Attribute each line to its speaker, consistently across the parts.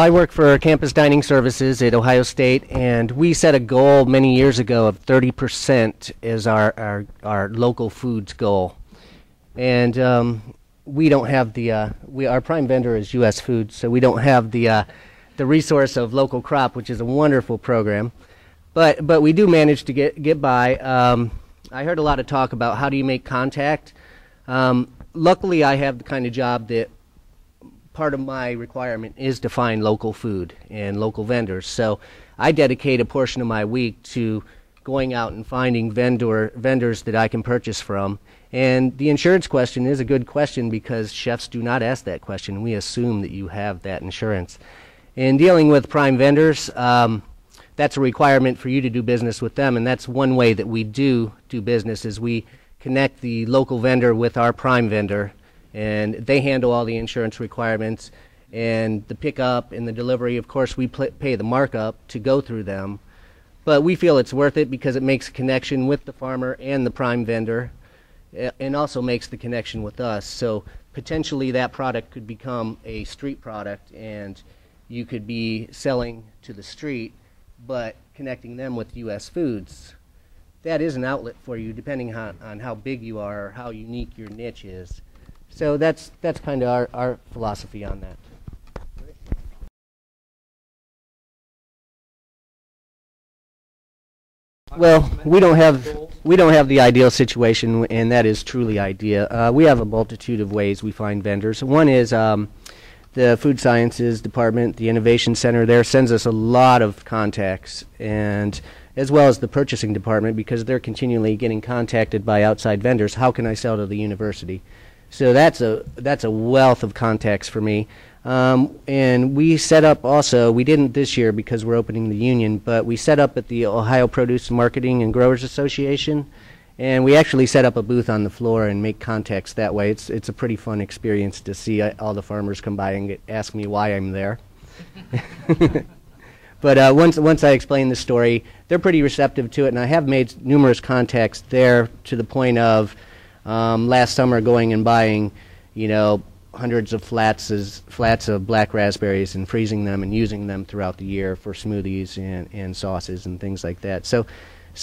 Speaker 1: I work for Campus Dining Services at Ohio State, and we set a goal many years ago of 30% as our local foods goal. And we don't have the our prime vendor is U.S. Foods, so we don't have the resource of local crop, which is a wonderful program. But we do manage to get by. I heard a lot of talk about how do you make contact. Luckily, I have the kind of job that part of my requirement is to find local food and local vendors. So I dedicate a portion of my week to going out and finding vendors that I can purchase from. And the insurance question is a good question because chefs do not ask that question. We assume that you have that insurance. In dealing with prime vendors, that's a requirement for you to do business with them, and that's one way that we do business is we connect the local vendor with our prime vendor, and they handle all the insurance requirements and the pickup and the delivery. Of course, we pay the markup to go through them, but we feel it's worth it because it makes a connection with the farmer and the prime vendor, and also makes the connection with us. So potentially that product could become a street product, and you could be selling to the street, but connecting them with U.S. Foods. That is an outlet for you, depending on how big you are or how unique your niche is. So that's kind of our philosophy on that. Well, we don't have the ideal situation, and that is truly ideal. We have a multitude of ways we find vendors. One is the Food Sciences Department, the Innovation Center there sends us a lot of contacts, and as well as the Purchasing Department, because they're continually getting contacted by outside vendors. How can I sell to the university? So that's a wealth of contacts for me. And we set up also, we didn't this year because we're opening the union, but we set up at the Ohio Produce Marketing and Growers Association, and we actually set up a booth on the floor and make contacts that way. It's a pretty fun experience to see all the farmers come by and ask me why I'm there. But once I explain the story, they're pretty receptive to it, and I have made numerous contacts there to the point of last summer going and buying, hundreds of flats of black raspberries and freezing them and using them throughout the year for smoothies and sauces and things like that. So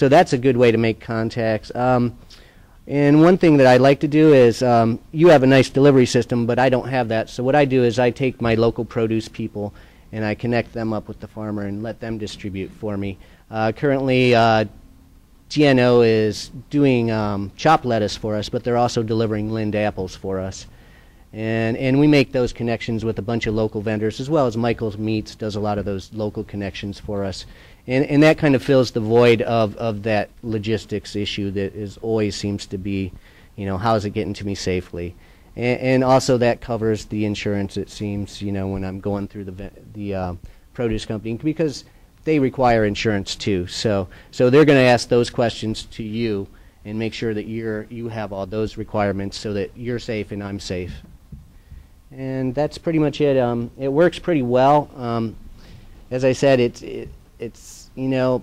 Speaker 1: that's a good way to make contacts. And one thing that I like to do is, you have a nice delivery system, but I don't have that. So what I do is I take my local produce people and I connect them up with the farmer and let them distribute for me. Currently, GNO is doing chopped lettuce for us, but they're also delivering Lind apples for us. And we make those connections with a bunch of local vendors, as well as Michael's Meats does a lot of those local connections for us. And that kind of fills the void of that logistics issue that always seems to be, how is it getting to me safely? And also that covers the insurance, it seems, when I'm going through the produce company, because they require insurance too. So they're going to ask those questions to you and make sure that you have all those requirements so that you're safe and I'm safe. And that's pretty much it. It works pretty well. As I said, it's the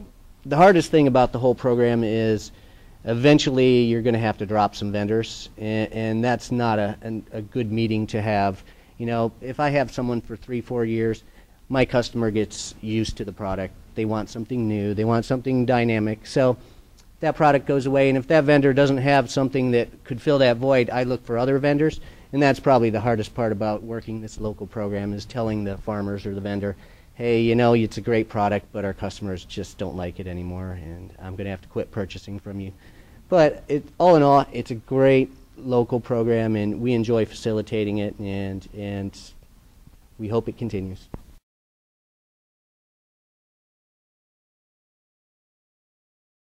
Speaker 1: hardest thing about the whole program is eventually you're going to have to drop some vendors, and that's not a good meeting to have. If I have someone for 3-4 years, my customer gets used to the product. They want something new. They want something dynamic. So that product goes away, and if that vendor doesn't have something that could fill that void, I look for other vendors, and that's probably the hardest part about working this local program is telling the farmers or the vendor, hey, it's a great product, but our customers just don't like it anymore, and I'm going to have to quit purchasing from you. But all in all, it's a great local program, and we enjoy facilitating it, and we hope it continues.